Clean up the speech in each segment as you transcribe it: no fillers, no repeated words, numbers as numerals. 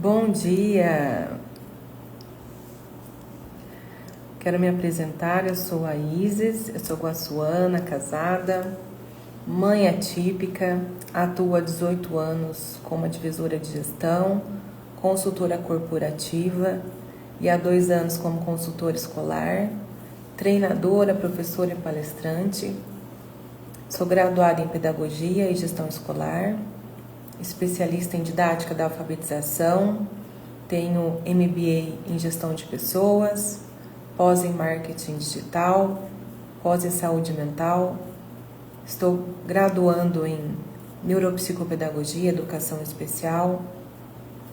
Bom dia! Quero me apresentar, eu sou a Isis, eu sou guaçuana, casada, mãe atípica, atuo há 18 anos como advisora de gestão, consultora corporativa e há 2 anos como consultora escolar, treinadora, professora e palestrante. Sou graduada em pedagogia e gestão escolar, especialista em didática da alfabetização, tenho MBA em gestão de pessoas, pós em marketing digital, pós em saúde mental, estou graduando em neuropsicopedagogia, educação especial,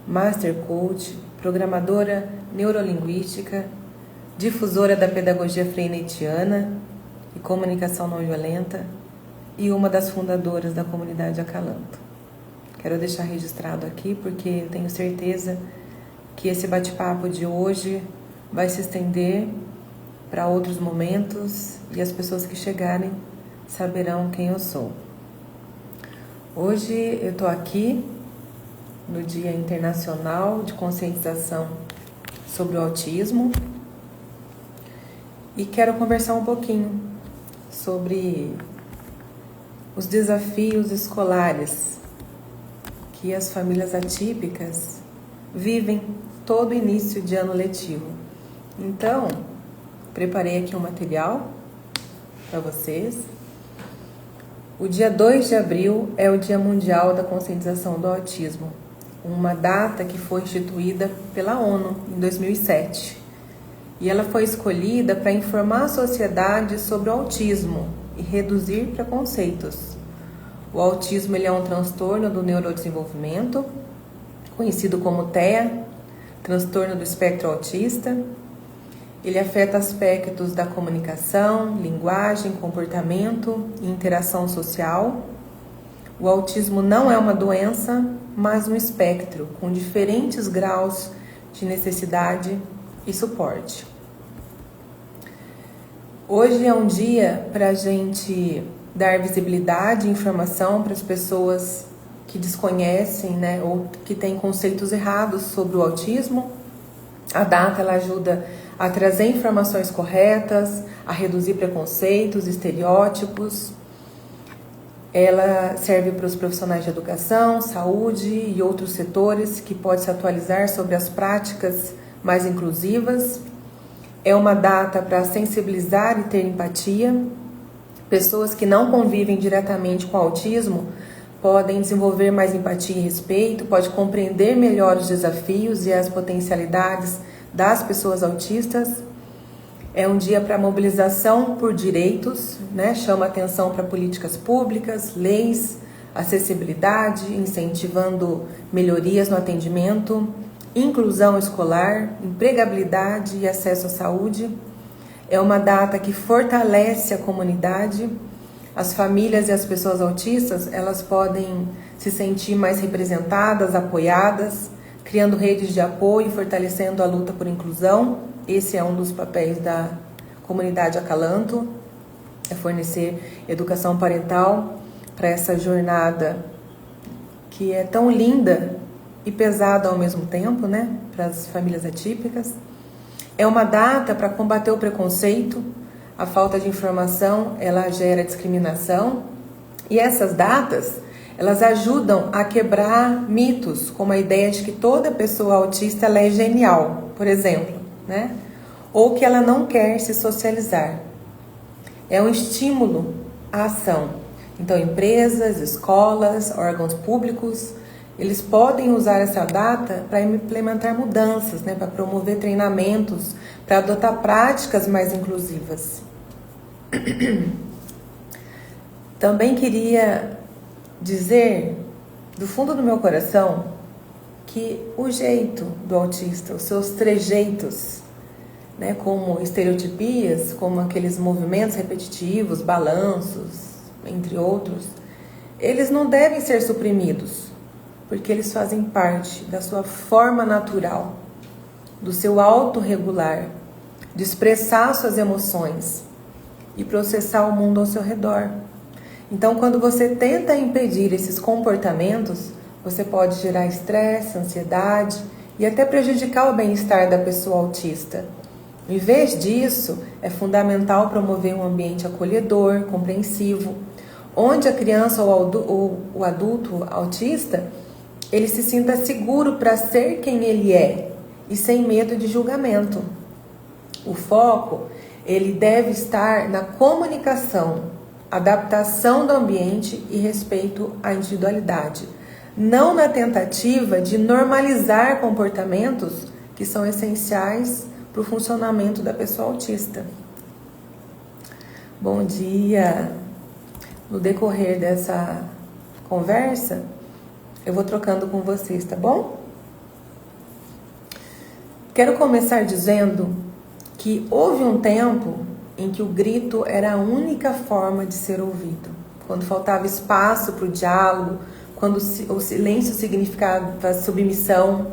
master coach, programadora neurolinguística, difusora da pedagogia freineitiana e comunicação não violenta e uma das fundadoras da comunidade Acalanto. Quero deixar registrado aqui porque eu tenho certeza que esse bate-papo de hoje vai se estender para outros momentos e as pessoas que chegarem saberão quem eu sou. Hoje eu estou aqui no Dia Internacional de Conscientização sobre o Autismo e quero conversar um pouquinho sobre os desafios escolares que as famílias atípicas vivem todo início de ano letivo. Então, preparei aqui um material para vocês. O dia 2 de abril é o Dia Mundial da Conscientização do Autismo, uma data que foi instituída pela ONU em 2007. E ela foi escolhida para informar a sociedade sobre o autismo e reduzir preconceitos. O autismo ele é um transtorno do neurodesenvolvimento, conhecido como TEA, transtorno do espectro autista. Ele afeta aspectos da comunicação, linguagem, comportamento e interação social. O autismo não é uma doença, mas um espectro com diferentes graus de necessidade e suporte. Hoje é um dia para a gente dar visibilidade e informação para as pessoas que desconhecem, ou que têm conceitos errados sobre o autismo. A data ela ajuda a trazer informações corretas, a reduzir preconceitos, estereótipos. Ela serve para os profissionais de educação, saúde e outros setores que podem se atualizar sobre as práticas mais inclusivas. É uma data para sensibilizar e ter empatia. Pessoas que não convivem diretamente com o autismo podem desenvolver mais empatia e respeito, podem compreender melhor os desafios e as potencialidades das pessoas autistas. É um dia para mobilização por direitos, chama atenção para políticas públicas, leis, acessibilidade, incentivando melhorias no atendimento, inclusão escolar, empregabilidade e acesso à saúde. É uma data que fortalece a comunidade. As famílias e as pessoas autistas, elas podem se sentir mais representadas, apoiadas, criando redes de apoio, fortalecendo a luta por inclusão. Esse é um dos papéis da comunidade Acalanto, é fornecer educação parental para essa jornada que é tão linda e pesada ao mesmo tempo, para as famílias atípicas. É uma data para combater o preconceito, a falta de informação, ela gera discriminação. E essas datas, elas ajudam a quebrar mitos, como a ideia de que toda pessoa autista ela é genial, por exemplo, ou que ela não quer se socializar. É um estímulo à ação. Então, empresas, escolas, órgãos públicos, eles podem usar essa data para implementar mudanças, para promover treinamentos, para adotar práticas mais inclusivas. Também queria dizer, do fundo do meu coração, que o jeito do autista, os seus trejeitos, como estereotipias, como aqueles movimentos repetitivos, balanços, entre outros, eles não devem ser suprimidos, porque eles fazem parte da sua forma natural, do seu autorregular, de expressar suas emoções e processar o mundo ao seu redor. Então, quando você tenta impedir esses comportamentos, você pode gerar estresse, ansiedade e até prejudicar o bem-estar da pessoa autista. Em vez disso, é fundamental promover um ambiente acolhedor, compreensivo, onde a criança ou o adulto autista ele se sinta seguro para ser quem ele é e sem medo de julgamento. O foco ele deve estar na comunicação, adaptação do ambiente e respeito à individualidade, não na tentativa de normalizar comportamentos que são essenciais para o funcionamento da pessoa autista. Bom dia! No decorrer dessa conversa, eu vou trocando com vocês, tá bom? Quero começar dizendo que houve um tempo em que o grito era a única forma de ser ouvido. Quando faltava espaço para o diálogo, quando o silêncio significava submissão,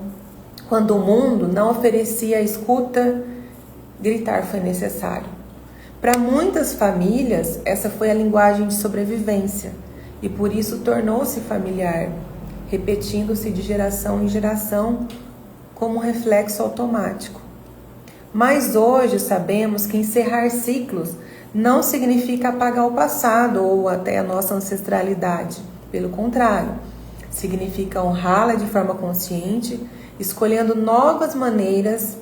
quando o mundo não oferecia escuta, gritar foi necessário. Para muitas famílias, essa foi a linguagem de sobrevivência e por isso tornou-se familiar, repetindo-se de geração em geração como um reflexo automático. Mas hoje sabemos que encerrar ciclos não significa apagar o passado ou até a nossa ancestralidade. Pelo contrário, significa honrá-la de forma consciente, escolhendo novas maneiras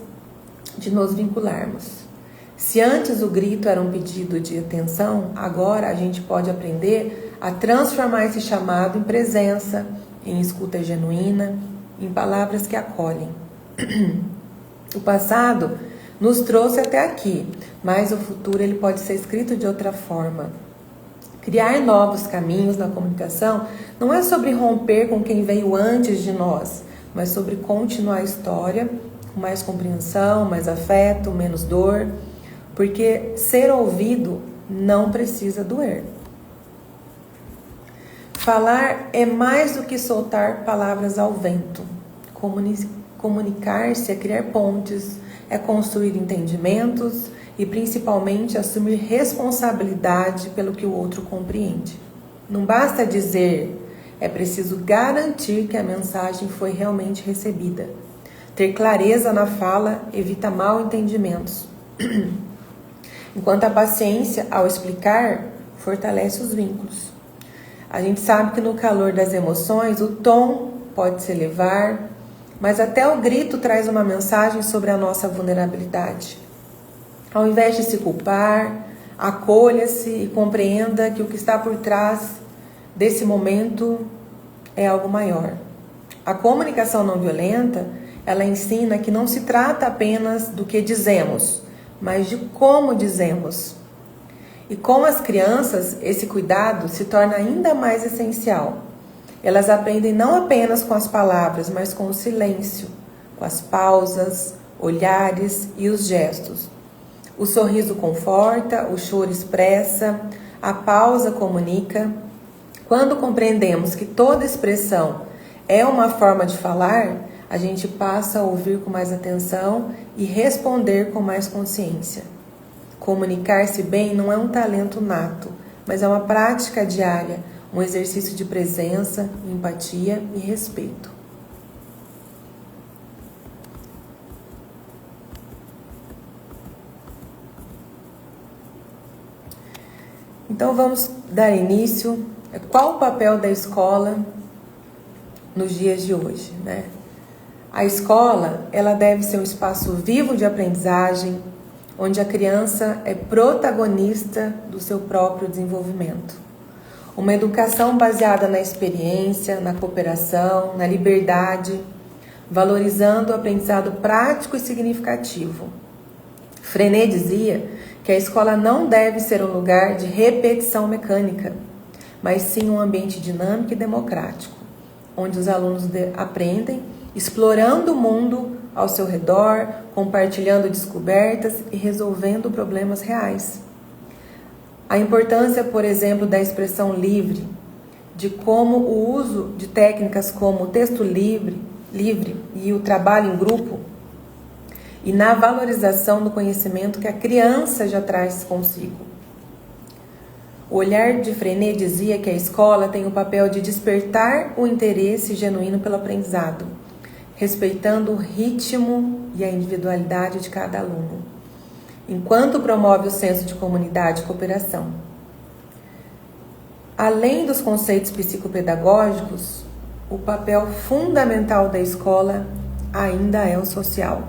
de nos vincularmos. Se antes o grito era um pedido de atenção, agora a gente pode aprender a transformar esse chamado em presença, em escuta genuína, em palavras que acolhem. O passado nos trouxe até aqui, mas o futuro ele pode ser escrito de outra forma. Criar novos caminhos na comunicação não é sobre romper com quem veio antes de nós, mas sobre continuar a história com mais compreensão, mais afeto, menos dor, porque ser ouvido não precisa doer. Falar é mais do que soltar palavras ao vento. Comunicar-se é criar pontes, é construir entendimentos e principalmente assumir responsabilidade pelo que o outro compreende. Não basta dizer, é preciso garantir que a mensagem foi realmente recebida. Ter clareza na fala evita mal entendimentos. Enquanto a paciência, ao explicar, fortalece os vínculos. A gente sabe que no calor das emoções o tom pode se elevar, mas até o grito traz uma mensagem sobre a nossa vulnerabilidade. Ao invés de se culpar, acolha-se e compreenda que o que está por trás desse momento é algo maior. A comunicação não violenta, ela ensina que não se trata apenas do que dizemos, mas de como dizemos. E com as crianças, esse cuidado se torna ainda mais essencial. Elas aprendem não apenas com as palavras, mas com o silêncio, com as pausas, olhares e os gestos. O sorriso conforta, o choro expressa, a pausa comunica. Quando compreendemos que toda expressão é uma forma de falar, a gente passa a ouvir com mais atenção e responder com mais consciência. Comunicar-se bem não é um talento nato, mas é uma prática diária, um exercício de presença, empatia e respeito. Então vamos dar início. Qual o papel da escola nos dias de hoje, né? A escola, ela deve ser um espaço vivo de aprendizagem, onde a criança é protagonista do seu próprio desenvolvimento. Uma educação baseada na experiência, na cooperação, na liberdade, valorizando o aprendizado prático e significativo. Frenet dizia que a escola não deve ser um lugar de repetição mecânica, mas sim um ambiente dinâmico e democrático, onde os alunos aprendem explorando o mundo ao seu redor, compartilhando descobertas e resolvendo problemas reais. A importância, por exemplo, da expressão livre, de como o uso de técnicas como o texto livre e o trabalho em grupo, e na valorização do conhecimento que a criança já traz consigo. O olhar de Frenet dizia que a escola tem o papel de despertar o interesse genuíno pelo aprendizado, respeitando o ritmo e a individualidade de cada aluno, enquanto promove o senso de comunidade e cooperação. Além dos conceitos psicopedagógicos, o papel fundamental da escola ainda é o social.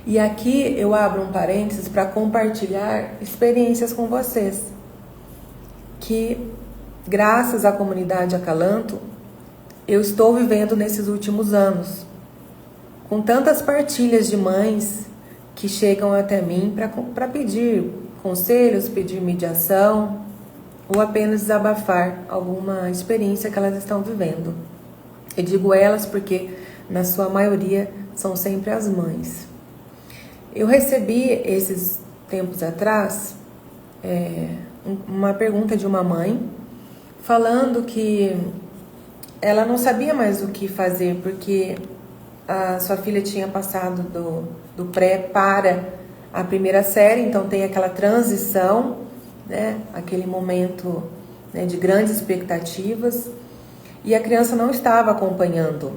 E aqui eu abro um parênteses para compartilhar experiências com vocês, que graças à comunidade Acalanto, eu estou vivendo nesses últimos anos, com tantas partilhas de mães que chegam até mim para pedir conselhos, pedir mediação, ou apenas desabafar alguma experiência que elas estão vivendo. Eu digo elas porque, na sua maioria, são sempre as mães. Eu recebi, esses tempos atrás, uma pergunta de uma mãe, falando que ela não sabia mais o que fazer, porque a sua filha tinha passado do pré para a primeira série, então tem aquela transição, né, aquele momento, né, de grandes expectativas, e a criança não estava acompanhando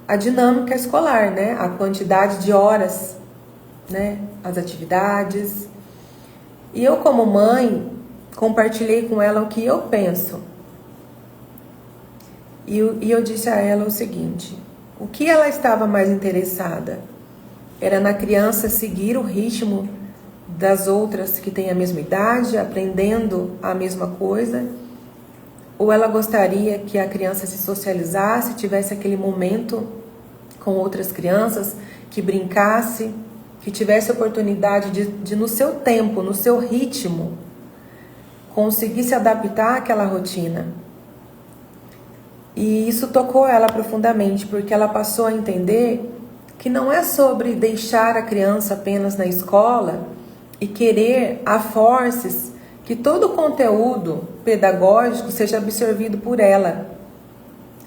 a dinâmica escolar, né, a quantidade de horas, né, as atividades. E eu, como mãe, compartilhei com ela o que eu penso. E eu disse a ela o seguinte: o que ela estava mais interessada? Era na criança seguir o ritmo das outras que têm a mesma idade, aprendendo a mesma coisa? Ou ela gostaria que a criança se socializasse, tivesse aquele momento com outras crianças, que brincasse, que tivesse a oportunidade de no seu tempo, no seu ritmo, conseguir se adaptar àquela rotina? E isso tocou ela profundamente, porque ela passou a entender que não é sobre deixar a criança apenas na escola e querer a forces que todo o conteúdo pedagógico seja absorvido por ela,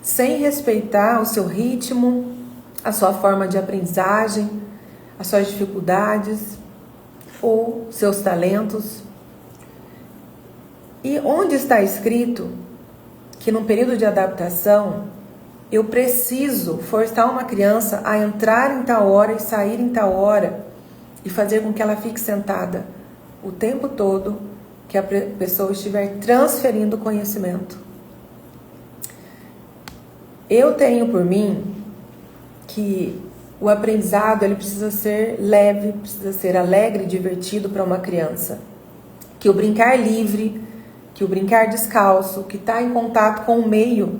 sem respeitar o seu ritmo, a sua forma de aprendizagem, as suas dificuldades ou seus talentos. E onde está escrito que num período de adaptação eu preciso forçar uma criança a entrar em tal hora e sair em tal hora e fazer com que ela fique sentada o tempo todo que a pessoa estiver transferindo conhecimento? Eu tenho por mim que o aprendizado ele precisa ser leve, precisa ser alegre e divertido para uma criança. Que o brincar livre, que o brincar descalço, que está em contato com o meio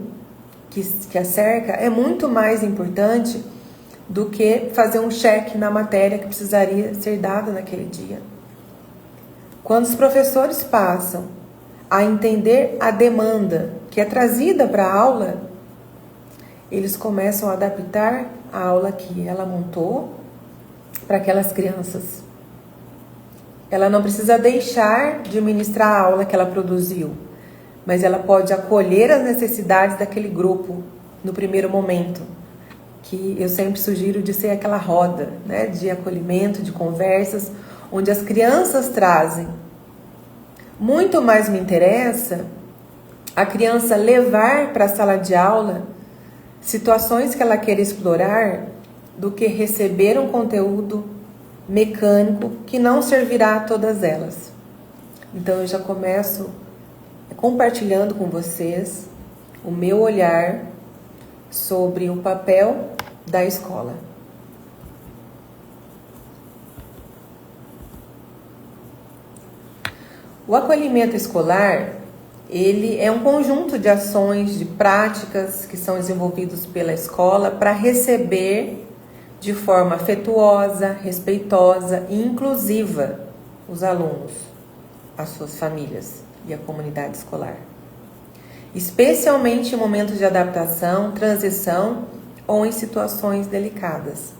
que a cerca, é muito mais importante do que fazer um cheque na matéria que precisaria ser dada naquele dia. Quando os professores passam a entender a demanda que é trazida para a aula, eles começam a adaptar a aula que ela montou para aquelas crianças. Ela não precisa deixar de ministrar a aula que ela produziu, mas ela pode acolher as necessidades daquele grupo no primeiro momento, que eu sempre sugiro de ser aquela roda, né, de acolhimento, de conversas, onde as crianças trazem. Muito mais me interessa a criança levar para a sala de aula situações que ela queira explorar do que receber um conteúdo mecânico que não servirá a todas elas. Então eu já começo compartilhando com vocês o meu olhar sobre o papel da escola. O acolhimento escolar, ele é um conjunto de ações, de práticas que são desenvolvidos pela escola para receber de forma afetuosa, respeitosa e inclusiva os alunos, as suas famílias e a comunidade escolar. Especialmente em momentos de adaptação, transição ou em situações delicadas.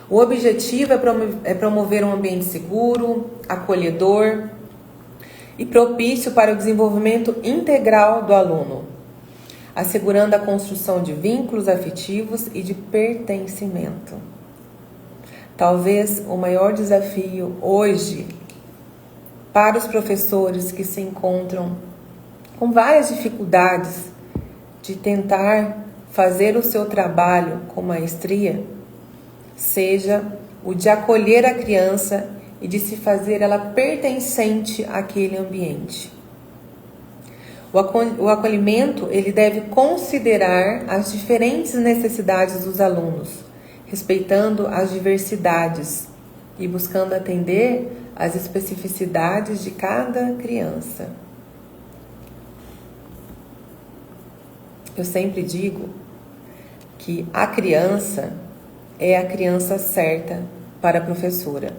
O objetivo é promover um ambiente seguro, acolhedor e propício para o desenvolvimento integral do aluno, assegurando a construção de vínculos afetivos e de pertencimento. Talvez o maior desafio hoje para os professores que se encontram com várias dificuldades de tentar fazer o seu trabalho com maestria seja o de acolher a criança e de se fazer ela pertencente àquele ambiente. O acolhimento, ele deve considerar as diferentes necessidades dos alunos, respeitando as diversidades e buscando atender às especificidades de cada criança. Eu sempre digo que a criança é a criança certa para a professora,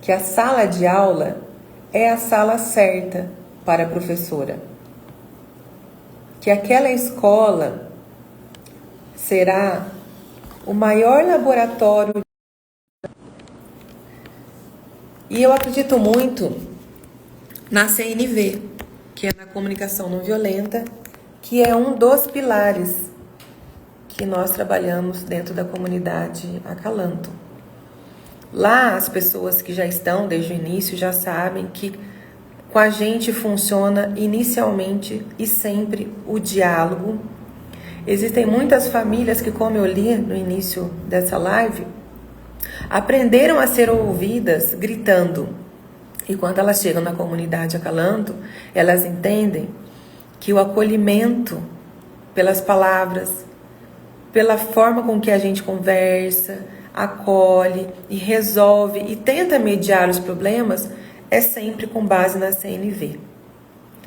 que a sala de aula é a sala certa para a professora, que aquela escola será o maior laboratório. E eu acredito muito na CNV, que é na comunicação não violenta, que é um dos pilares que nós trabalhamos dentro da comunidade Acalanto. Lá, as pessoas que já estão desde o início já sabem que com a gente funciona inicialmente e sempre o diálogo. Existem muitas famílias que, como eu li no início dessa live, aprenderam a ser ouvidas gritando. E quando elas chegam na comunidade Acalanto, elas entendem que o acolhimento pelas palavras, pela forma com que a gente conversa, acolhe e resolve e tenta mediar os problemas, é sempre com base na CNV.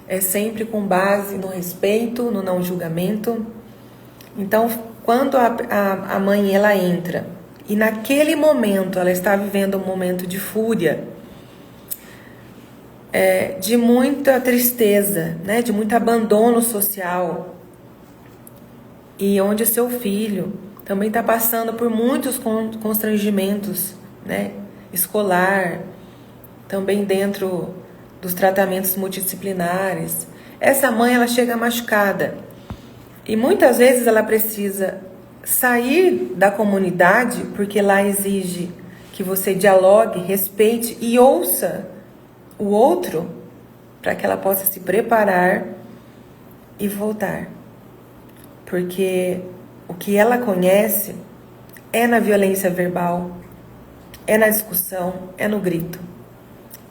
É sempre com base no respeito, no não julgamento. Então, quando a mãe ela entra e naquele momento ela está vivendo um momento de fúria, de muita tristeza, né, de muito abandono social, e onde seu filho também está passando por muitos constrangimentos, né, escolar, também dentro dos tratamentos multidisciplinares. Essa mãe ela chega machucada e muitas vezes ela precisa sair da comunidade porque lá exige que você dialogue, respeite e ouça o outro para que ela possa se preparar e voltar. Porque o que ela conhece é na violência verbal, é na discussão, é no grito.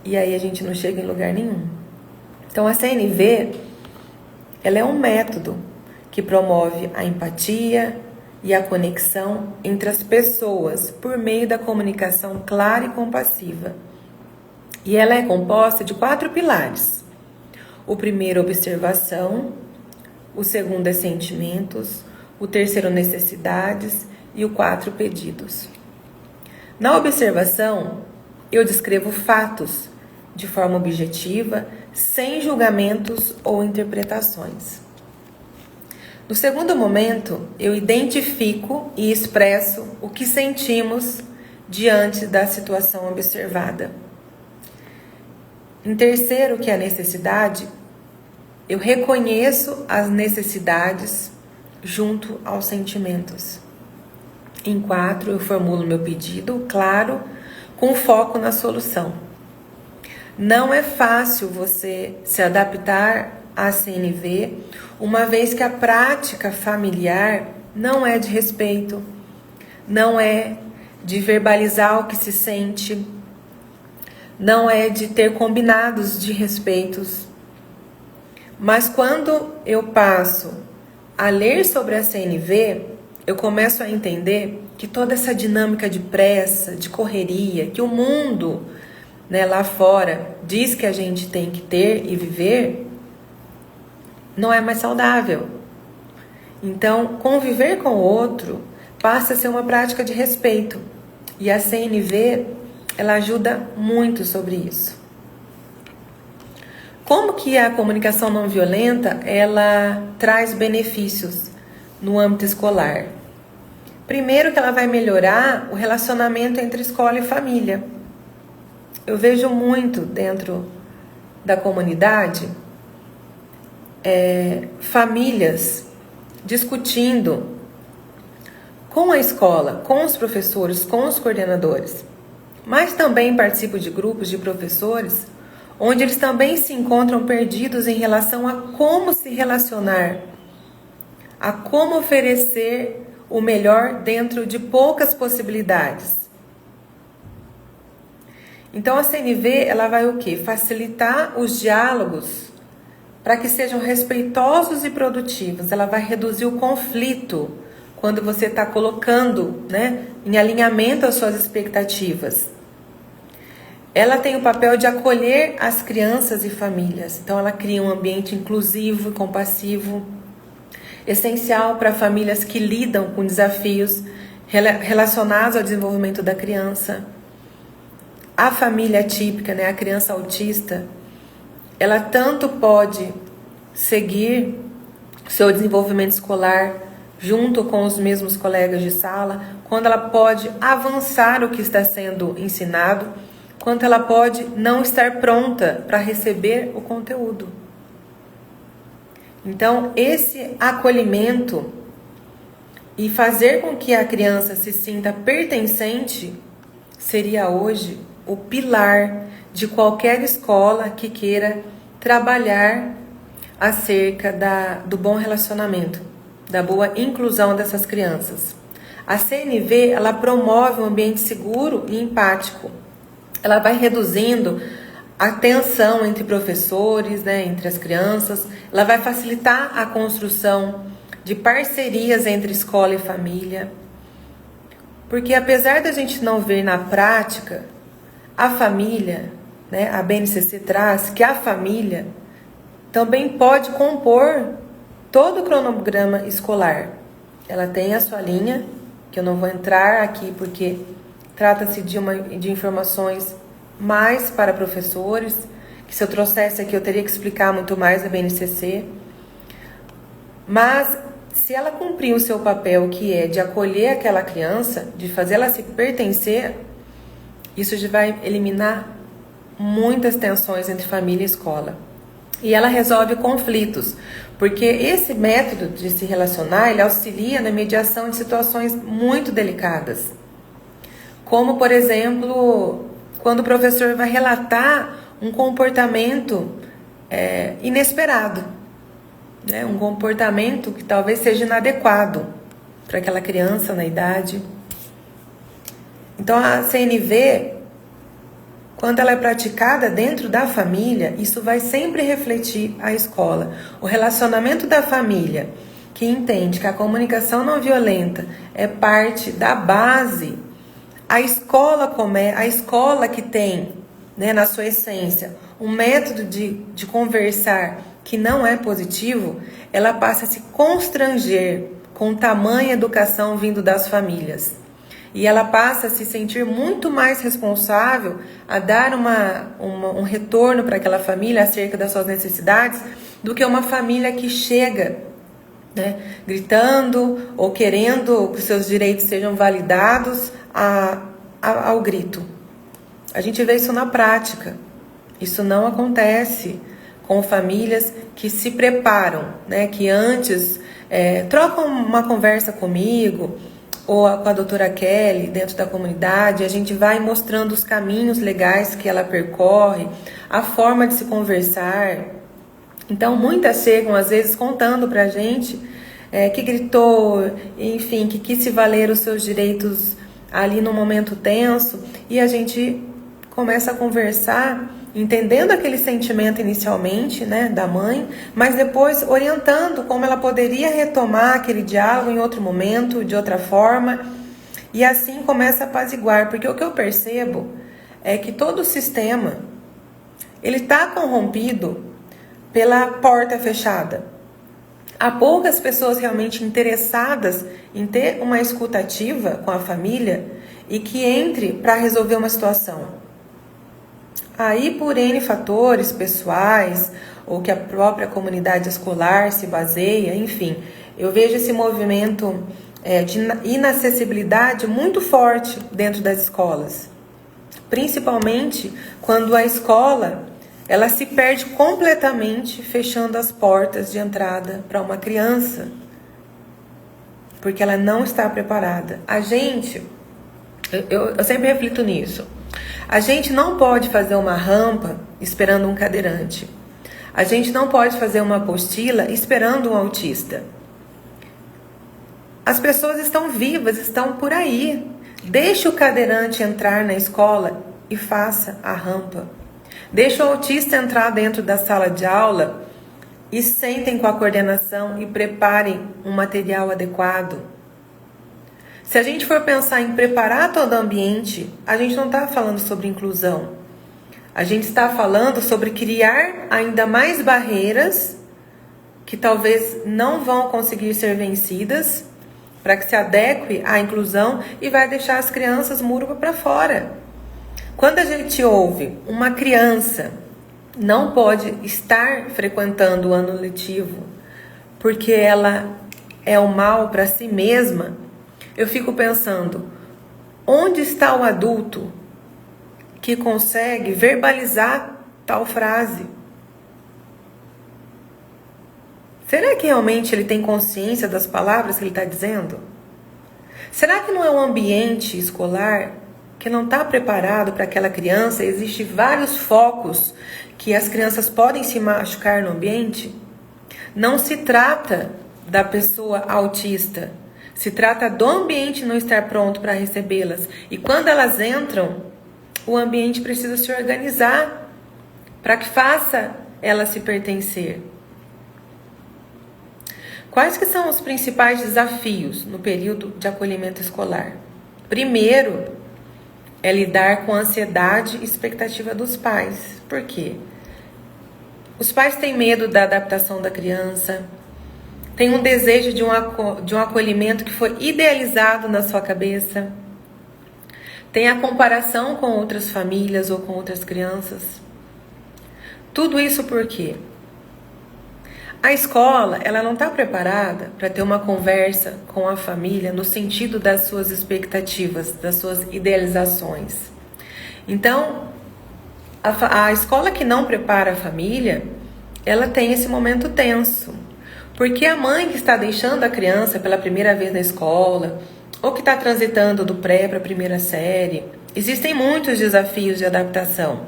E aí a gente não chega em lugar nenhum. Então a CNV, ela é um método que promove a empatia e a conexão entre as pessoas por meio da comunicação clara e compassiva. E ela é composta de 4 pilares. O primeiro, observação. O segundo é sentimentos. O terceiro, necessidades. E o 4, pedidos. Na observação, eu descrevo fatos de forma objetiva, sem julgamentos ou interpretações. No segundo momento, eu identifico e expresso o que sentimos diante da situação observada. Em terceiro, que é a necessidade, eu reconheço as necessidades junto aos sentimentos. Em 4, eu formulo meu pedido, claro, com foco na solução. Não é fácil você se adaptar à CNV, uma vez que a prática familiar não é de respeito, não é de verbalizar o que se sente, não é de ter combinados de respeitos. Mas quando eu passo a ler sobre a CNV, eu começo a entender que toda essa dinâmica de pressa, de correria, que o mundo, né, lá fora diz que a gente tem que ter e viver, não é mais saudável. Então, conviver com o outro passa a ser uma prática de respeito. E a CNV, ela ajuda muito sobre isso. Como que a comunicação não violenta, ela traz benefícios no âmbito escolar? Primeiro que ela vai melhorar o relacionamento entre escola e família. Eu vejo muito dentro da comunidade famílias discutindo com a escola, com os professores, com os coordenadores, mas também participo de grupos de professores onde eles também se encontram perdidos em relação a como se relacionar a como oferecer o melhor dentro de poucas possibilidades. Então a CNV, ela vai o quê? Facilitar os diálogos para que sejam respeitosos e produtivos. Ela vai reduzir o conflito quando você está colocando, né, em alinhamento as suas expectativas. Ela tem o papel de acolher as crianças e famílias. Então ela cria um ambiente inclusivo e compassivo, essencial para famílias que lidam com desafios relacionados ao desenvolvimento da criança. A família típica, né, a criança autista, ela tanto pode seguir seu desenvolvimento escolar junto com os mesmos colegas de sala, quando ela pode avançar o que está sendo ensinado, quanto ela pode não estar pronta para receber o conteúdo. Então, esse acolhimento e fazer com que a criança se sinta pertencente seria hoje o pilar de qualquer escola que queira trabalhar acerca do bom relacionamento, da boa inclusão dessas crianças. A CNV, ela promove um ambiente seguro e empático. Ela vai reduzindo a tensão entre professores, né, entre as crianças. Ela vai facilitar a construção de parcerias entre escola e família. Porque apesar da gente não ver na prática, a família, né, a BNCC traz que a família também pode compor todo o cronograma escolar. Ela tem a sua linha, que eu não vou entrar aqui porque trata-se de informações mais para professores, que se eu trouxesse aqui eu teria que explicar muito mais da BNCC. Mas se ela cumprir o seu papel, que é de acolher aquela criança, de fazer ela se pertencer, isso já vai eliminar muitas tensões entre família e escola. E ela resolve conflitos, porque esse método de se relacionar, ele auxilia na mediação de situações muito delicadas. Como, por exemplo, quando o professor vai relatar um comportamento inesperado, né? Um comportamento que talvez seja inadequado para aquela criança na idade. Então, a CNV, quando ela é praticada dentro da família, isso vai sempre refletir a escola. O relacionamento da família, que entende que a comunicação não violenta é parte da base. A escola que tem, né, na sua essência, um método de conversar que não é positivo, ela passa a se constranger com tamanha educação vindo das famílias. E ela passa a se sentir muito mais responsável a dar um retorno para aquela família acerca das suas necessidades do que uma família que chega, né, gritando ou querendo que seus direitos sejam validados ao grito. A gente vê isso na prática. Isso não acontece com famílias que se preparam, né, que antes trocam uma conversa comigo ou com a doutora Kelly dentro da comunidade. A gente vai mostrando os caminhos legais que ela percorre, a forma de se conversar. Então, muitas chegam, às vezes, contando pra gente que gritou, enfim, que quis se valer os seus direitos ali no momento tenso, e a gente começa a conversar, entendendo aquele sentimento inicialmente, né, da mãe, mas depois orientando como ela poderia retomar aquele diálogo em outro momento, de outra forma, e assim começa a apaziguar, porque o que eu percebo é que todo o sistema, ele está corrompido pela porta fechada. Há poucas pessoas realmente interessadas em ter uma escuta ativa com a família e que entre para resolver uma situação. Aí, por N fatores pessoais, ou que a própria comunidade escolar se baseia, enfim, eu vejo esse movimento de inacessibilidade muito forte dentro das escolas. Principalmente quando a escola ela se perde completamente fechando as portas de entrada para uma criança, porque ela não está preparada. A gente, eu sempre reflito nisso, a gente não pode fazer uma rampa esperando um cadeirante. A gente não pode fazer uma apostila esperando um autista. As pessoas estão vivas, estão por aí. Deixe o cadeirante entrar na escola e faça a rampa. Deixe o autista entrar dentro da sala de aula e sentem com a coordenação e preparem um material adequado. Se a gente for pensar em preparar todo o ambiente, a gente não está falando sobre inclusão. A gente está falando sobre criar ainda mais barreiras que talvez não vão conseguir ser vencidas para que se adeque à inclusão e vai deixar as crianças murva para fora. Quando a gente ouve uma criança não pode estar frequentando o ano letivo porque ela é o mal para si mesma, eu fico pensando, onde está o adulto que consegue verbalizar tal frase? Será que realmente ele tem consciência das palavras que ele está dizendo? Será que não é um ambiente escolar que não está preparado para aquela criança? Existem vários focos que as crianças podem se machucar no ambiente? Não se trata da pessoa autista, se trata do ambiente não estar pronto para recebê-las. E quando elas entram, o ambiente precisa se organizar para que faça ela se pertencer. Quais que são os principais desafios no período de acolhimento escolar? Primeiro, é lidar com a ansiedade e expectativa dos pais. Por quê? Os pais têm medo da adaptação da criança, têm um desejo de um acolhimento que foi idealizado na sua cabeça, tem a comparação com outras famílias ou com outras crianças. Tudo isso por quê? A escola, ela não está preparada para ter uma conversa com a família no sentido das suas expectativas, das suas idealizações. Então, a escola que não prepara a família, ela tem esse momento tenso. Porque a mãe que está deixando a criança pela primeira vez na escola, ou que está transitando do pré para a primeira série, existem muitos desafios de adaptação.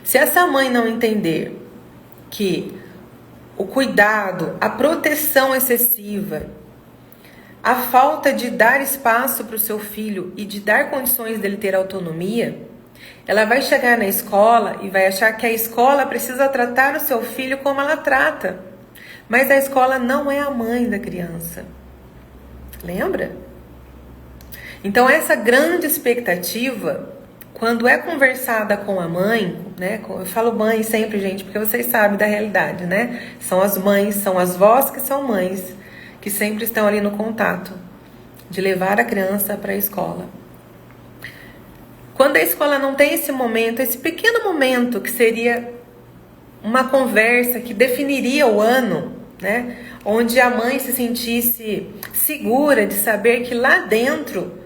Se essa mãe não entender que o cuidado, a proteção excessiva, a falta de dar espaço para o seu filho e de dar condições dele ter autonomia, ela vai chegar na escola e vai achar que a escola precisa tratar o seu filho como ela trata. Mas a escola não é a mãe da criança. Lembra? Então essa grande expectativa, quando é conversada com a mãe, né? Eu falo mãe sempre, gente, porque vocês sabem da realidade, né? São as mães, são as vós que são mães, que sempre estão ali no contato de levar a criança para a escola. Quando a escola não tem esse momento, esse pequeno momento que seria uma conversa que definiria o ano, né? Onde a mãe se sentisse segura de saber que lá dentro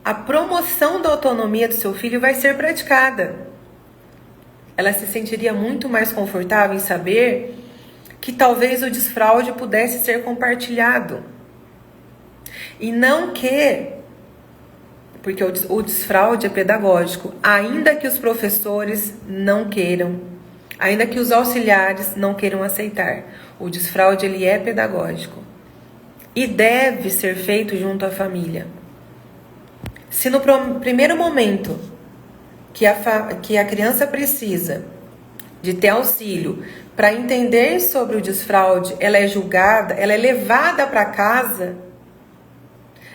a promoção da autonomia do seu filho vai ser praticada. Ela se sentiria muito mais confortável em saber que talvez o desfraude pudesse ser compartilhado. E não que, porque o desfraude é pedagógico, ainda que os professores não queiram, ainda que os auxiliares não queiram aceitar, o desfraude ele é pedagógico e deve ser feito junto à família. Se no primeiro momento que a criança precisa de ter auxílio para entender sobre o desfraude, ela é julgada, ela é levada para casa,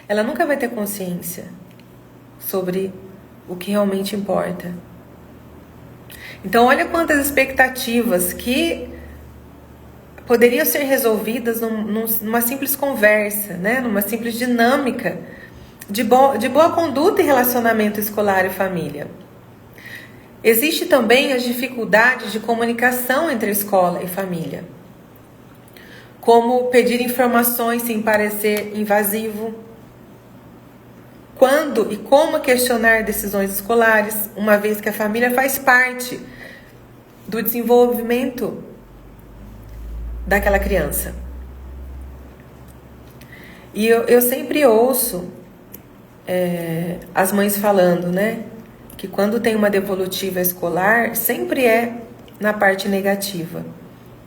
ela nunca vai ter consciência sobre o que realmente importa. Então, olha quantas expectativas que poderiam ser resolvidas numa simples conversa, né? Numa simples dinâmica de boa conduta em relacionamento escolar e família. Existe também as dificuldades de comunicação entre escola e família, como pedir informações sem parecer invasivo, quando e como questionar decisões escolares, uma vez que a família faz parte do desenvolvimento daquela criança. E eu sempre ouço as mães falando, né, que quando tem uma devolutiva escolar, sempre é na parte negativa.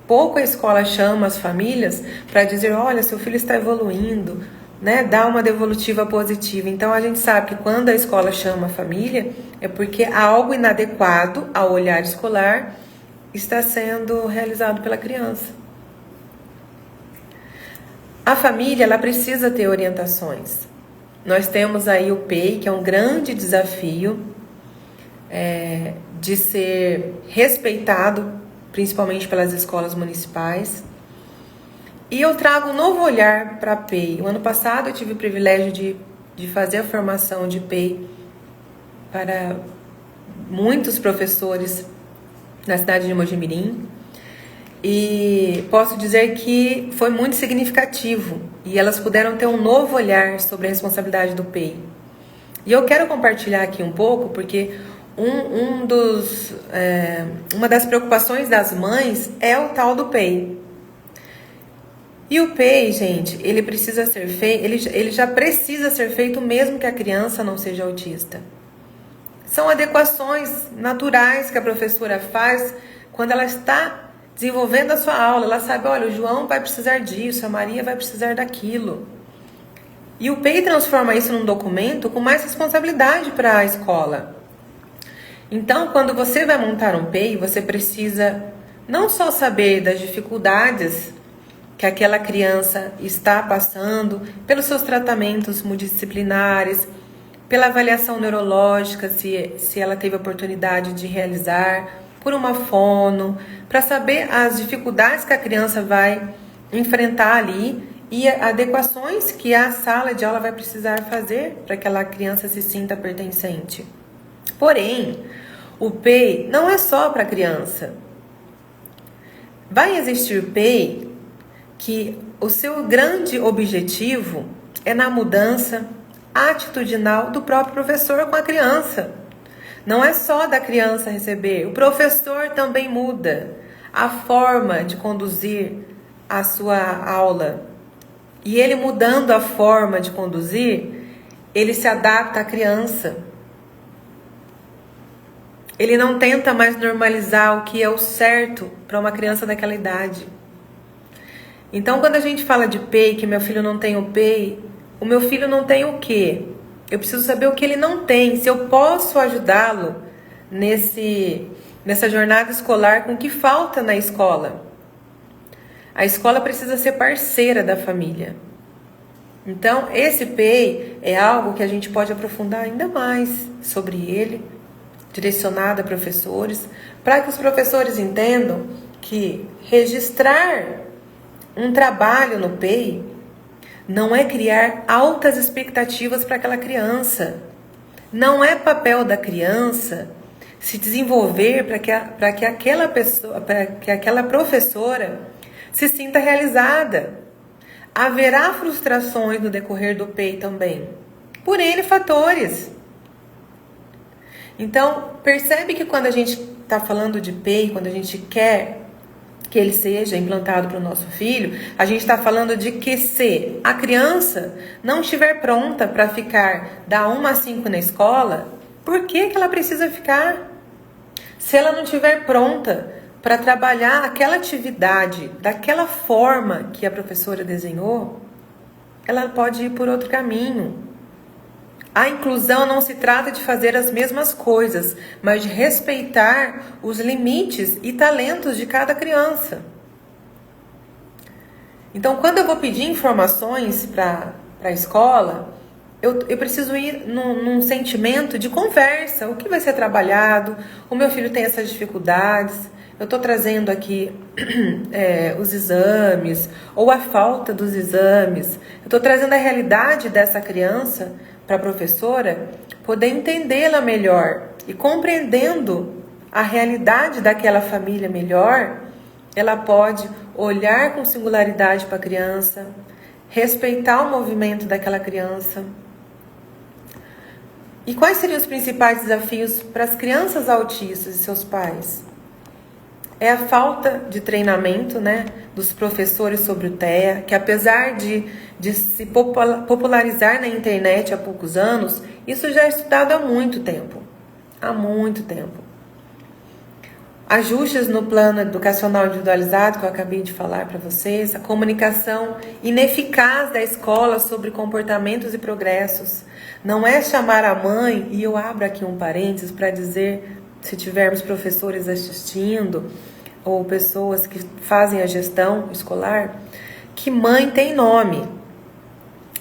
Pouco a escola chama as famílias para dizer, olha, seu filho está evoluindo, né, dar uma devolutiva positiva. Então a gente sabe que quando a escola chama a família, é porque algo inadequado ao olhar escolar está sendo realizado pela criança. A família, ela precisa ter orientações. Nós temos aí o PEI, que é um grande desafio de ser respeitado, principalmente pelas escolas municipais. E eu trago um novo olhar para a PEI. O ano passado eu tive o privilégio de fazer a formação de PEI para muitos professores na cidade de Mojimirim. E posso dizer que foi muito significativo e elas puderam ter um novo olhar sobre a responsabilidade do PEI. E eu quero compartilhar aqui um pouco, porque uma das preocupações das mães é o tal do PEI. E o PEI, gente, ele precisa ser feito, ele já precisa ser feito mesmo que a criança não seja autista. São adequações naturais que a professora faz quando ela está desenvolvendo a sua aula. Ela sabe, olha, o João vai precisar disso, a Maria vai precisar daquilo. E o PEI transforma isso num documento com mais responsabilidade para a escola. Então, quando você vai montar um PEI, você precisa não só saber das dificuldades que aquela criança está passando, pelos seus tratamentos multidisciplinares, pela avaliação neurológica, se ela teve a oportunidade de realizar, por uma fono, para saber as dificuldades que a criança vai enfrentar ali e adequações que a sala de aula vai precisar fazer para que aquela criança se sinta pertencente. Porém, o PEI não é só para criança. Vai existir PEI que o seu grande objetivo é na mudança atitudinal do próprio professor com a criança. Não é só da criança receber, o professor também muda a forma de conduzir a sua aula. E ele mudando a forma de conduzir, ele se adapta à criança. Ele não tenta mais normalizar o que é o certo para uma criança daquela idade. Então, quando a gente fala de PEI, que meu filho não tem o PEI, o meu filho não tem o quê? Eu preciso saber o que ele não tem, se eu posso ajudá-lo nessa jornada escolar com o que falta na escola. A escola precisa ser parceira da família. Então, esse PEI é algo que a gente pode aprofundar ainda mais sobre ele, direcionado a professores, para que os professores entendam que registrar um trabalho no PEI não é criar altas expectativas para aquela criança. Não é papel da criança se desenvolver para que aquela professora se sinta realizada. Haverá frustrações no decorrer do PEI também, por N fatores. Então, percebe que quando a gente está falando de PEI, quando a gente quer que ele seja implantado para o nosso filho, a gente está falando de que se a criança não estiver pronta para ficar da 1 a 5 na escola, por que ela precisa ficar? Se ela não estiver pronta para trabalhar aquela atividade daquela forma que a professora desenhou, ela pode ir por outro caminho. A inclusão não se trata de fazer as mesmas coisas, mas de respeitar os limites e talentos de cada criança. Então, quando eu vou pedir informações para a escola, eu preciso ir num sentimento de conversa. O que vai ser trabalhado? O meu filho tem essas dificuldades. Eu estou trazendo aqui os exames ou a falta dos exames. Eu estou trazendo a realidade dessa criança para a professora poder entendê-la melhor. E compreendendo a realidade daquela família melhor, ela pode olhar com singularidade para a criança, respeitar o movimento daquela criança. E quais seriam os principais desafios para as crianças autistas e seus pais? É a falta de treinamento, né, dos professores sobre o TEA, que apesar de se popularizar na internet há poucos anos, isso já é estudado há muito tempo. Há muito tempo. Ajustes no plano educacional individualizado, que eu acabei de falar para vocês, a comunicação ineficaz da escola sobre comportamentos e progressos. Não é chamar a mãe, e eu abro aqui um parênteses para dizer, se tivermos professores assistindo, ou pessoas que fazem a gestão escolar, que mãe tem nome.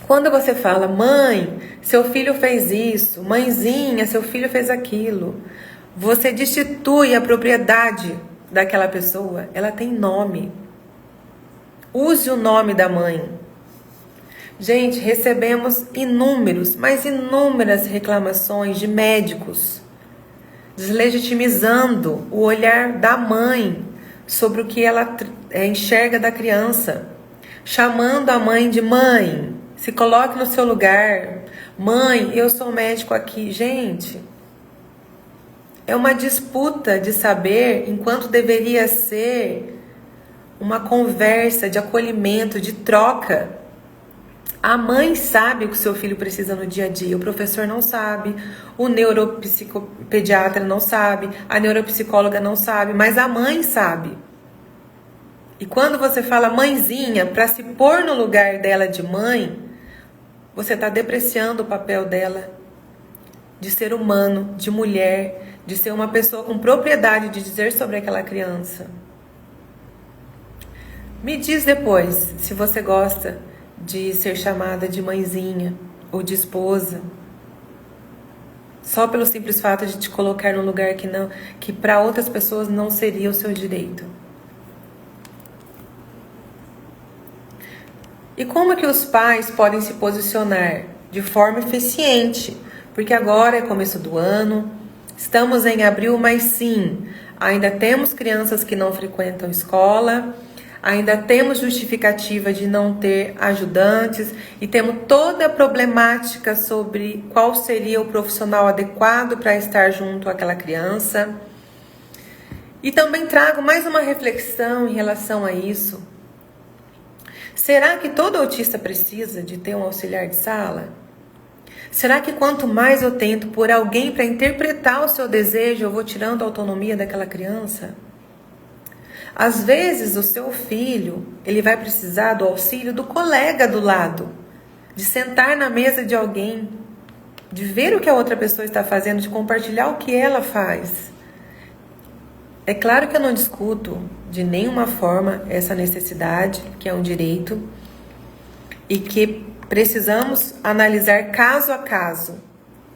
Quando você fala, mãe, seu filho fez isso, mãezinha, seu filho fez aquilo, você destitui a propriedade daquela pessoa. Ela tem nome. Use o nome da mãe. Gente, recebemos inúmeras reclamações de médicos deslegitimizando o olhar da mãe sobre o que ela enxerga da criança, chamando a mãe de mãe, se coloque no seu lugar, mãe, eu sou médico aqui. Gente, é uma disputa de saber, enquanto deveria ser uma conversa de acolhimento, de troca. A mãe sabe o que o seu filho precisa no dia a dia, o professor não sabe, o neuropsicopediatra não sabe, a neuropsicóloga não sabe, mas a mãe sabe. E quando você fala mãezinha, para se pôr no lugar dela de mãe, você está depreciando o papel dela de ser humano, de mulher, de ser uma pessoa com propriedade de dizer sobre aquela criança. Me diz depois se você gosta de ser chamada de mãezinha ou de esposa, só pelo simples fato de te colocar num lugar que para outras pessoas não seria o seu direito. E como que os pais podem se posicionar de forma eficiente? Porque agora é começo do ano, estamos em abril, mas sim, ainda temos crianças que não frequentam escola, ainda temos justificativa de não ter ajudantes e temos toda a problemática sobre qual seria o profissional adequado para estar junto àquela criança. E também trago mais uma reflexão em relação a isso. Será que todo autista precisa de ter um auxiliar de sala? Será que quanto mais eu tento por alguém para interpretar o seu desejo, eu vou tirando a autonomia daquela criança? Às vezes o seu filho, ele vai precisar do auxílio do colega do lado, de sentar na mesa de alguém, de ver o que a outra pessoa está fazendo, de compartilhar o que ela faz. É claro que eu não discuto de nenhuma forma essa necessidade, que é um direito, e que precisamos analisar caso a caso,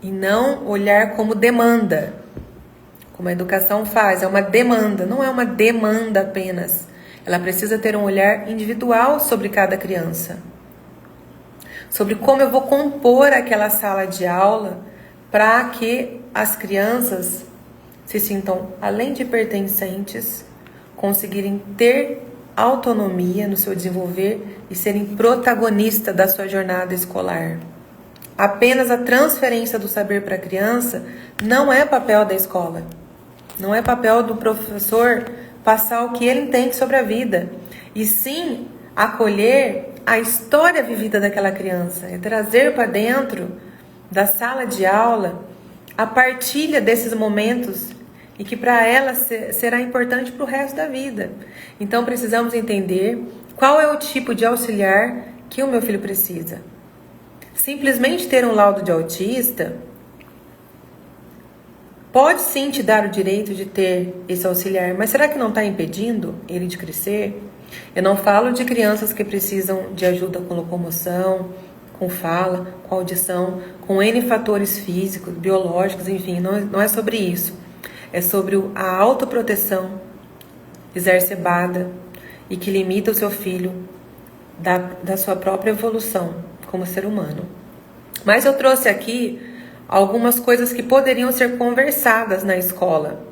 e não olhar como demanda. Como a educação faz, é uma demanda, não é uma demanda apenas. Ela precisa ter um olhar individual sobre cada criança. Sobre como eu vou compor aquela sala de aula para que as crianças se sintam, além de pertencentes, conseguirem ter autonomia no seu desenvolver e serem protagonistas da sua jornada escolar. Apenas a transferência do saber para a criança não é papel da escola. Não é papel do professor passar o que ele entende sobre a vida, e sim acolher a história vivida daquela criança, é trazer para dentro da sala de aula a partilha desses momentos e que para ela será importante para o resto da vida. Então precisamos entender qual é o tipo de auxiliar que o meu filho precisa. Simplesmente ter um laudo de autista pode sim te dar o direito de ter esse auxiliar, mas será que não está impedindo ele de crescer? Eu não falo de crianças que precisam de ajuda com locomoção, com fala, com audição, com N fatores físicos, biológicos, enfim, não é sobre isso. É sobre a autoproteção exacerbada e que limita o seu filho da sua própria evolução como ser humano. Mas eu trouxe aqui algumas coisas que poderiam ser conversadas na escola.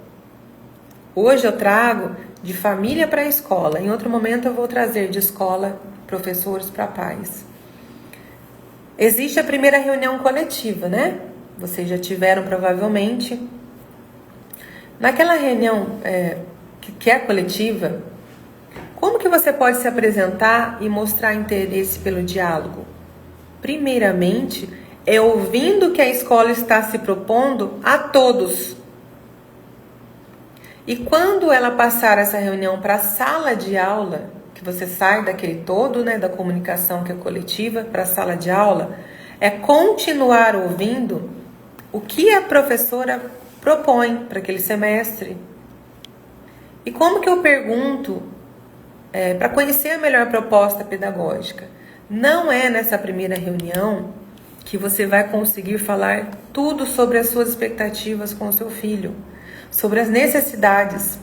Hoje eu trago de família para a escola. Em outro momento eu vou trazer de escola, professores para pais. Existe a primeira reunião coletiva, né? Vocês já tiveram provavelmente. Naquela reunião que é coletiva, como que você pode se apresentar e mostrar interesse pelo diálogo? Primeiramente, é ouvindo que a escola está se propondo a todos. E quando ela passar essa reunião para a sala de aula, que você sai daquele todo, né, da comunicação que é coletiva para a sala de aula, é continuar ouvindo o que a professora propõe para aquele semestre. E como que eu pergunto para conhecer a melhor proposta pedagógica? Não é nessa primeira reunião que você vai conseguir falar tudo sobre as suas expectativas com o seu filho, sobre as necessidades.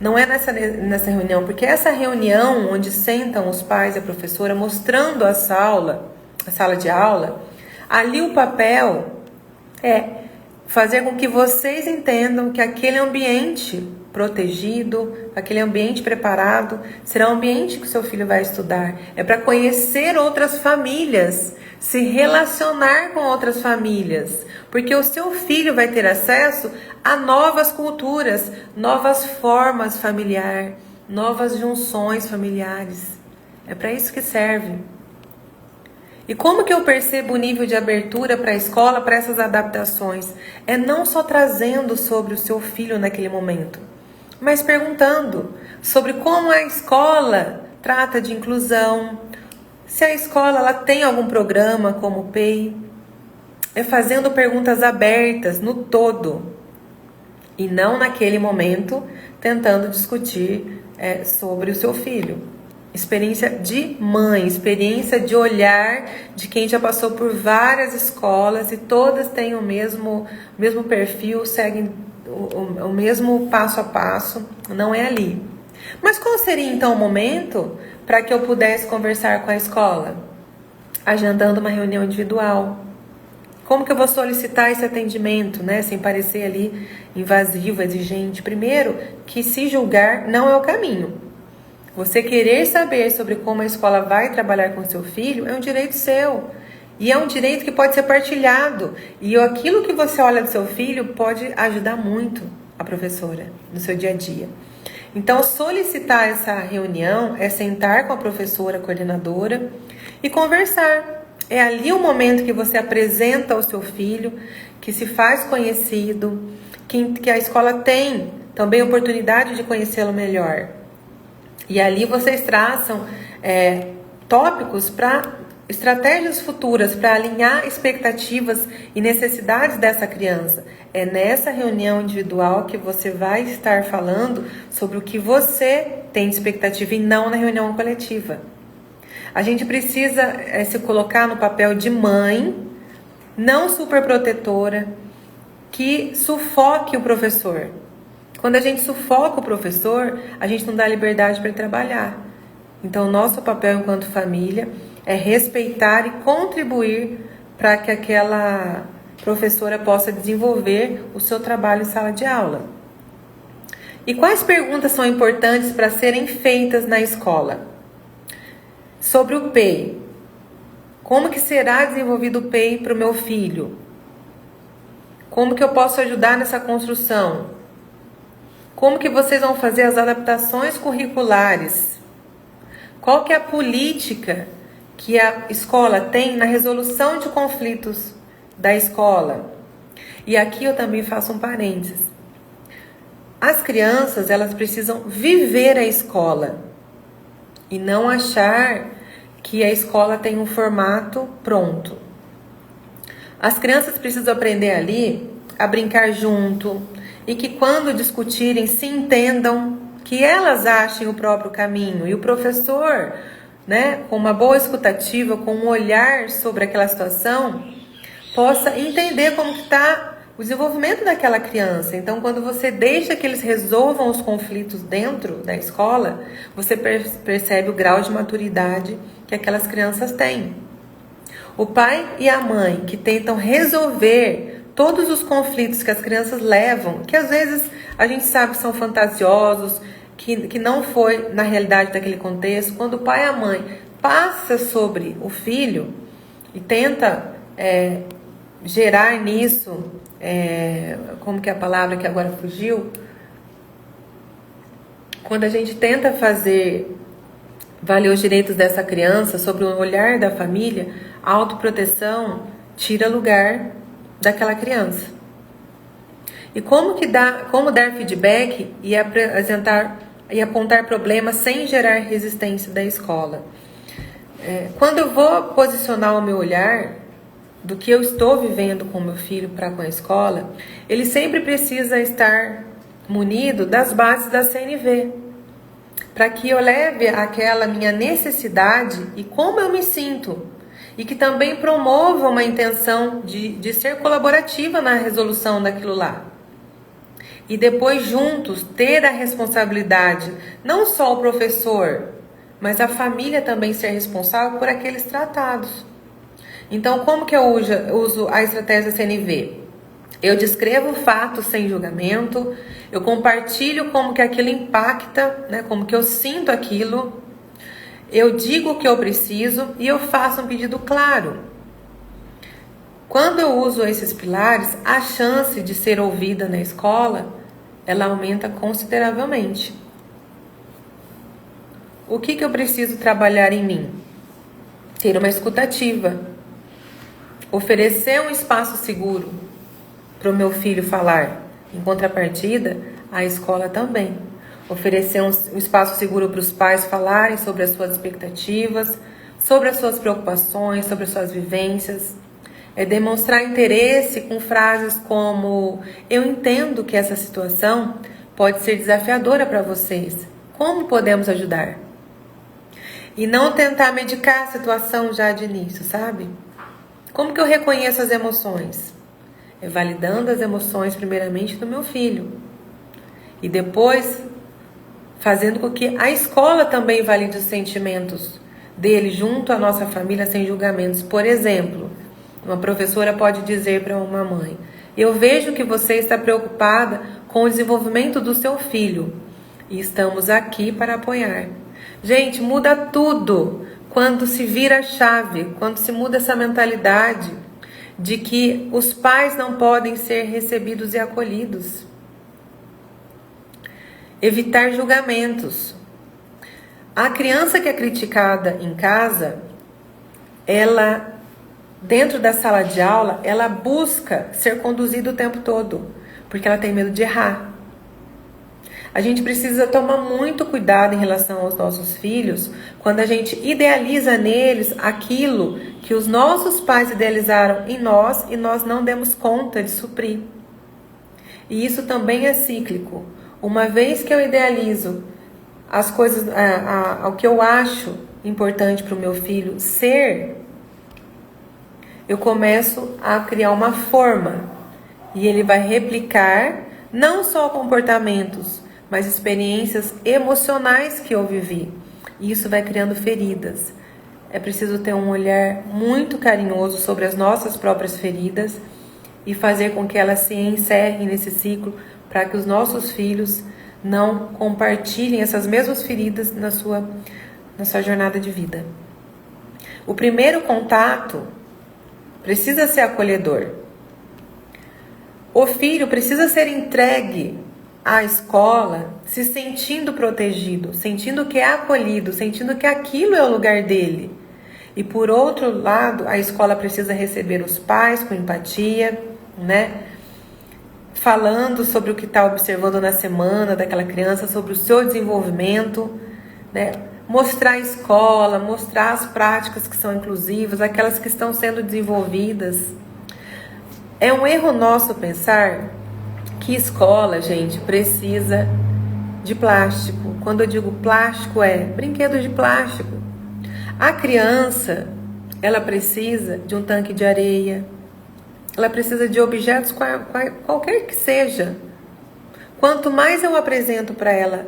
Não é nessa reunião, porque essa reunião onde sentam os pais e a professora mostrando a sala de aula, ali o papel é fazer com que vocês entendam que aquele ambiente protegido, aquele ambiente preparado, será um ambiente que o seu filho vai estudar. É para conhecer outras famílias, se relacionar com outras famílias, porque o seu filho vai ter acesso a novas culturas, novas formas familiares, novas junções familiares. É para isso que serve. E como que eu percebo o nível de abertura para a escola, para essas adaptações? É não só trazendo sobre o seu filho naquele momento, mas perguntando sobre como a escola trata de inclusão, se a escola ela tem algum programa como o PEI. É fazendo perguntas abertas no todo e não naquele momento tentando discutir sobre o seu filho. Experiência de mãe, experiência de olhar de quem já passou por várias escolas e todas têm o mesmo perfil, seguem o mesmo passo a passo, não é ali. Mas qual seria então o momento para que eu pudesse conversar com a escola? Agendando uma reunião individual. Como que eu vou solicitar esse atendimento, né? Sem parecer ali invasivo, exigente. Primeiro, que se julgar não é o caminho. Você querer saber sobre como a escola vai trabalhar com seu filho é um direito seu. E é um direito que pode ser partilhado. E aquilo que você olha do seu filho pode ajudar muito a professora no seu dia a dia. Então, solicitar essa reunião é sentar com a professora, a coordenadora e conversar. É ali o momento que você apresenta ao seu filho, que se faz conhecido, que a escola tem também a oportunidade de conhecê-lo melhor. E ali vocês traçam tópicos para estratégias futuras, para alinhar expectativas e necessidades dessa criança. É nessa reunião individual que você vai estar falando sobre o que você tem de expectativa e não na reunião coletiva. A gente precisa se colocar no papel de mãe, não superprotetora, que sufoque o professor. Quando a gente sufoca o professor, a gente não dá liberdade para ele trabalhar. Então, nosso papel enquanto família é respeitar e contribuir para que aquela professora possa desenvolver o seu trabalho em sala de aula. E quais perguntas são importantes para serem feitas na escola? Sobre o PEI. Como que será desenvolvido o PEI para o meu filho? Como que eu posso ajudar nessa construção? Como que vocês vão fazer as adaptações curriculares? Qual que é a política que a escola tem na resolução de conflitos da escola? E aqui eu também faço um parênteses. As crianças, elas precisam viver a escola e não achar que a escola tem um formato pronto. As crianças precisam aprender ali a brincar junto, e que quando discutirem se entendam, que elas achem o próprio caminho. E o professor, né, com uma boa escutativa, com um olhar sobre aquela situação, possa entender como está o desenvolvimento daquela criança. Então, quando você deixa que eles resolvam os conflitos dentro da escola, você percebe o grau de maturidade que aquelas crianças têm. O pai e a mãe que tentam resolver todos os conflitos que as crianças levam, que às vezes a gente sabe que são fantasiosos, que não foi na realidade daquele contexto, quando o pai e a mãe passa sobre o filho e tenta gerar nisso, como que é a palavra que agora fugiu? Quando a gente tenta fazer valer os direitos dessa criança sobre o olhar da família, a autoproteção tira lugar daquela criança. E como dar feedback e apresentar e apontar problemas sem gerar resistência da escola. Quando eu vou posicionar o meu olhar do que eu estou vivendo com o meu filho para com a escola, ele sempre precisa estar munido das bases da CNV, para que eu leve aquela minha necessidade e como eu me sinto, e que também promova uma intenção de ser colaborativa na resolução daquilo lá. E depois juntos ter a responsabilidade, não só o professor, mas a família também ser responsável por aqueles tratados. Então, como que eu uso a estratégia CNV? Eu descrevo o fato sem julgamento, eu compartilho como que aquilo impacta, né, como que eu sinto aquilo, eu digo o que eu preciso e eu faço um pedido claro. Quando eu uso esses pilares, a chance de ser ouvida na escola, ela aumenta consideravelmente. O que eu preciso trabalhar em mim? Ter uma escutativa. Oferecer um espaço seguro para o meu filho falar. Em contrapartida, a escola também. Oferecer um espaço seguro para os pais falarem sobre as suas expectativas, sobre as suas preocupações, sobre as suas vivências. Demonstrar interesse com frases como: eu entendo que essa situação pode ser desafiadora para vocês. Como podemos ajudar? E não tentar medicar a situação já de início, sabe? Como que eu reconheço as emoções? Validando as emoções primeiramente do meu filho. E depois fazendo com que a escola também valide os sentimentos dele junto à nossa família sem julgamentos. Por exemplo, uma professora pode dizer para uma mãe: eu vejo que você está preocupada com o desenvolvimento do seu filho e estamos aqui para apoiar. Gente, muda tudo quando se vira a chave, quando se muda essa mentalidade de que os pais não podem ser recebidos e acolhidos. Evitar julgamentos. A criança que é criticada em casa, ela, dentro da sala de aula, ela busca ser conduzida o tempo todo, porque ela tem medo de errar. A gente precisa tomar muito cuidado em relação aos nossos filhos, quando a gente idealiza neles aquilo que os nossos pais idealizaram em nós e nós não demos conta de suprir. E isso também é cíclico. Uma vez que eu idealizo as coisas, o que eu acho importante para o meu filho ser, eu começo a criar uma forma. E ele vai replicar não só comportamentos, mas experiências emocionais que eu vivi. E isso vai criando feridas. É preciso ter um olhar muito carinhoso sobre as nossas próprias feridas e fazer com que elas se encerrem nesse ciclo, para que os nossos filhos não compartilhem essas mesmas feridas na sua jornada de vida. O primeiro contato precisa ser acolhedor. O filho precisa ser entregue à escola se sentindo protegido, sentindo que é acolhido, sentindo que aquilo é o lugar dele. E por outro lado, a escola precisa receber os pais com empatia, né? Falando sobre o que está observando na semana daquela criança, sobre o seu desenvolvimento, né? Mostrar a escola, mostrar as práticas que são inclusivas, aquelas que estão sendo desenvolvidas. É um erro nosso pensar que escola, gente, precisa de plástico. Quando eu digo plástico, brinquedos de plástico. A criança, ela precisa de um tanque de areia, ela precisa de objetos qualquer que seja. Quanto mais eu apresento para ela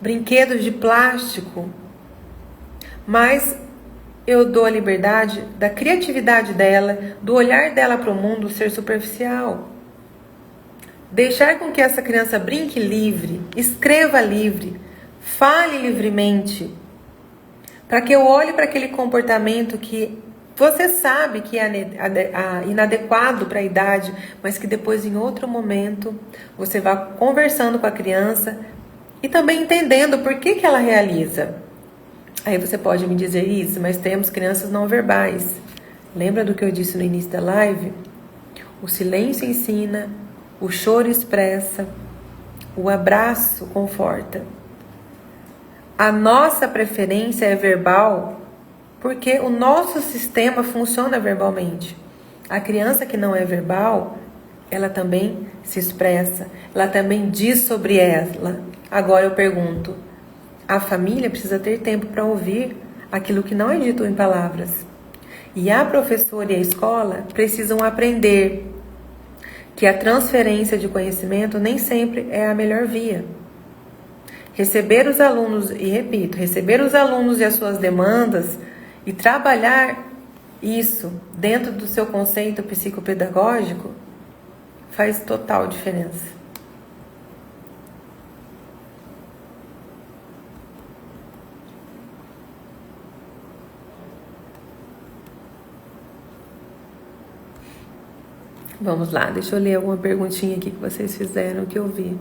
brinquedos de plástico, mais eu dou a liberdade da criatividade dela, do olhar dela para o mundo ser superficial. Deixar com que essa criança brinque livre, escreva livre, fale livremente, para que eu olhe para aquele comportamento que você sabe que é inadequado para a idade, mas que depois, em outro momento, você vai conversando com a criança e também entendendo por que ela realiza. Aí você pode me dizer isso, mas temos crianças não verbais. Lembra do que eu disse no início da live? O silêncio ensina, O choro expressa, o abraço conforta. A nossa preferência é verbal porque o nosso sistema funciona verbalmente. A criança que não é verbal, ela também se expressa, ela também diz sobre ela. Agora eu pergunto, a família precisa ter tempo para ouvir aquilo que não é dito em palavras. E a professora e a escola precisam aprender que a transferência de conhecimento nem sempre é a melhor via. Receber os alunos, e repito, receber os alunos e as suas demandas e trabalhar isso dentro do seu conceito psicopedagógico faz total diferença. Vamos lá, deixa eu ler alguma perguntinha aqui que vocês fizeram que eu vi.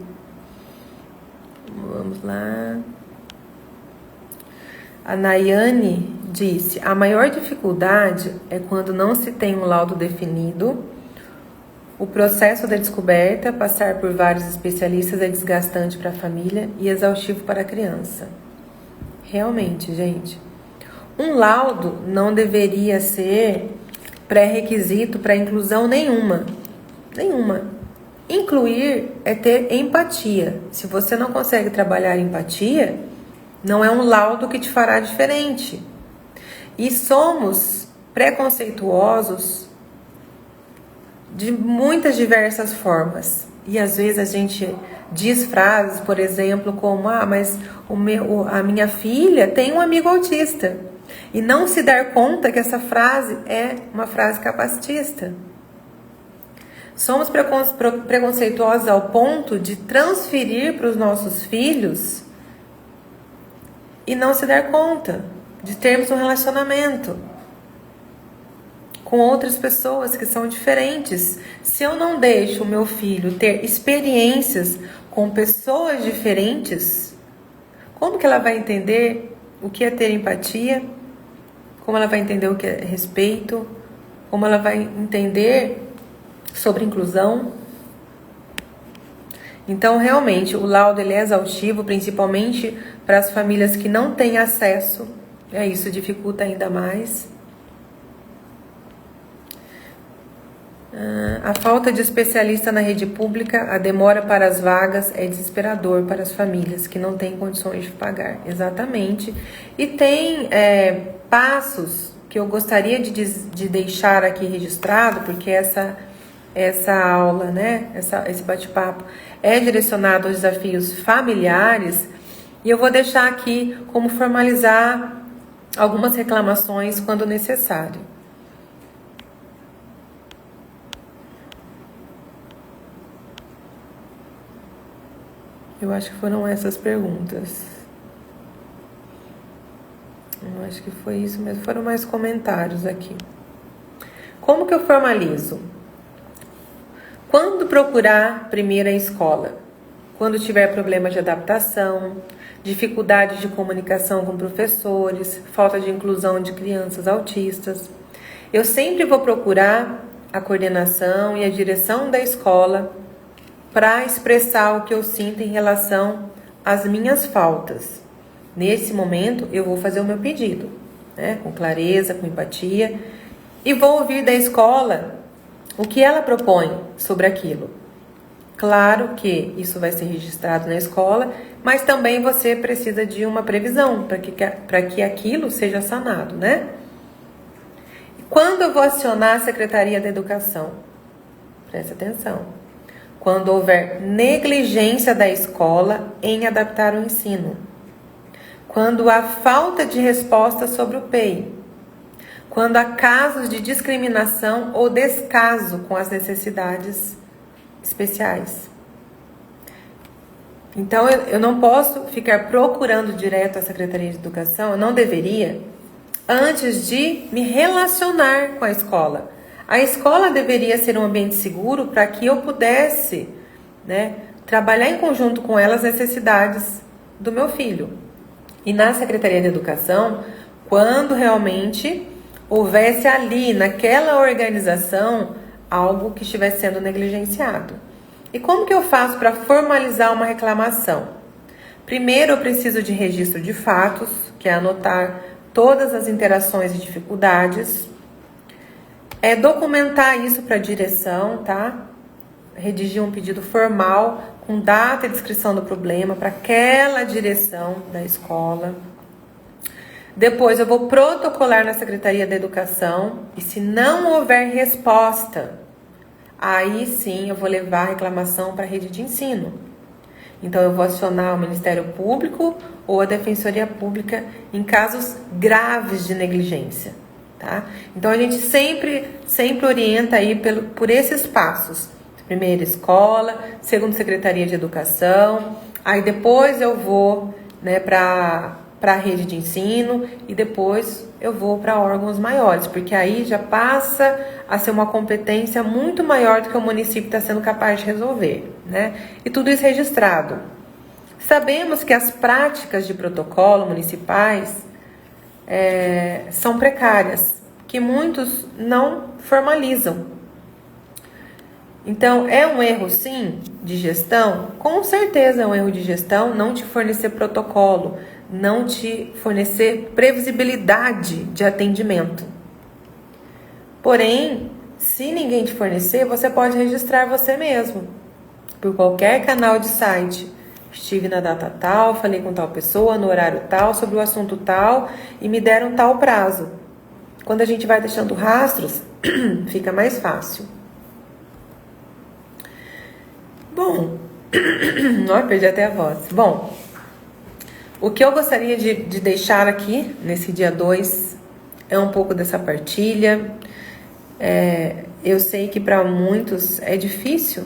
Vamos lá. A Nayane disse: a maior dificuldade é quando não se tem um laudo definido. O processo da descoberta, passar por vários especialistas, é desgastante para a família e exaustivo para a criança. Realmente, gente, um laudo não deveria ser pré-requisito para inclusão nenhuma. Incluir é ter empatia. Se você não consegue trabalhar empatia, não é um laudo que te fará diferente. E somos preconceituosos de muitas diversas formas. E às vezes a gente diz frases, por exemplo, como: mas a minha filha tem um amigo autista. E não se dar conta que essa frase é uma frase capacitista. Somos preconceituosos ao ponto de transferir para os nossos filhos e não se dar conta de termos um relacionamento com outras pessoas que são diferentes. Se eu não deixo o meu filho ter experiências com pessoas diferentes, como que ela vai entender o que é ter empatia? Como ela vai entender o que é respeito? Como ela vai entender sobre inclusão? Então, realmente, o laudo ele é exaustivo, principalmente para as famílias que não têm acesso. Isso dificulta ainda mais. A falta de especialista na rede pública, a demora para as vagas é desesperador para as famílias que não têm condições de pagar. Exatamente. E tem passos que eu gostaria de deixar aqui registrado, porque essa aula, né, esse bate-papo é direcionado aos desafios familiares, e eu vou deixar aqui como formalizar algumas reclamações quando necessário. Eu acho que foram essas perguntas. Eu acho que foi isso mesmo. Foram mais comentários aqui. Como que eu formalizo? Quando procurar primeiro a escola? Quando tiver problema de adaptação, dificuldade de comunicação com professores, falta de inclusão de crianças autistas. Eu sempre vou procurar a coordenação e a direção da escola para expressar o que eu sinto em relação às minhas faltas. Nesse momento, eu vou fazer o meu pedido, né, com clareza, com empatia, e vou ouvir da escola o que ela propõe sobre aquilo. Claro que isso vai ser registrado na escola, mas também você precisa de uma previsão para que aquilo seja sanado, né? Quando eu vou acionar a Secretaria da Educação? Presta atenção. Quando houver negligência da escola em adaptar o ensino. Quando há falta de resposta sobre o PEI. Quando há casos de discriminação ou descaso com as necessidades especiais. Então, eu não posso ficar procurando direto a Secretaria de Educação, eu não deveria, antes de me relacionar com a escola. A escola deveria ser um ambiente seguro para que eu pudesse, né, trabalhar em conjunto com ela as necessidades do meu filho. E na Secretaria de Educação, quando realmente houvesse ali, naquela organização, algo que estivesse sendo negligenciado. E como que eu faço para formalizar uma reclamação? Primeiro, eu preciso de registro de fatos, que é anotar todas as interações e dificuldades. Documentar isso para a direção, tá? Redigir um pedido formal com data e descrição do problema para aquela direção da escola. Depois eu vou protocolar na Secretaria da Educação e se não houver resposta, aí sim eu vou levar a reclamação para a rede de ensino. Então eu vou acionar o Ministério Público ou a Defensoria Pública em casos graves de negligência, tá? Então a gente sempre orienta aí por esses passos. Primeiro escola, segundo Secretaria de Educação, aí depois eu vou, né, para a rede de ensino e depois eu vou para órgãos maiores, porque aí já passa a ser uma competência muito maior do que o município está sendo capaz de resolver, né? E tudo isso registrado. Sabemos que as práticas de protocolo municipais são precárias, que muitos não formalizam. Então, é um erro, sim, de gestão? Com certeza é um erro de gestão não te fornecer protocolo, não te fornecer previsibilidade de atendimento. Porém, se ninguém te fornecer, você pode registrar você mesmo, por qualquer canal de site. Estive na data tal, falei com tal pessoa, no horário tal, sobre o assunto tal, e me deram tal prazo. Quando a gente vai deixando rastros, fica mais fácil. Bom, perdi até a voz. Bom, o que eu gostaria de deixar aqui, nesse dia 2, é um pouco dessa partilha. Eu sei que para muitos é difícil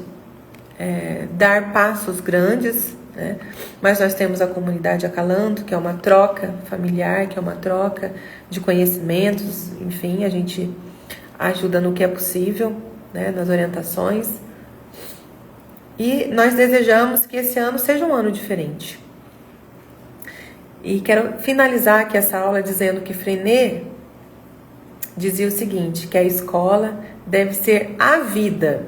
dar passos grandes, né? Mas nós temos a comunidade Acalanto, que é uma troca familiar, que é uma troca de conhecimentos, enfim, a gente ajuda no que é possível, né, nas orientações. E nós desejamos que esse ano seja um ano diferente. E quero finalizar aqui essa aula dizendo que Frenet dizia o seguinte, que a escola deve ser a vida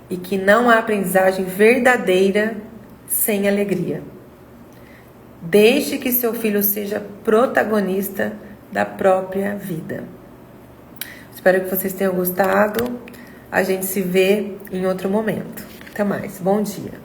e que não há aprendizagem verdadeira sem alegria. Deixe que seu filho seja protagonista da própria vida. Espero que vocês tenham gostado. A gente se vê em outro momento. Até mais. Bom dia.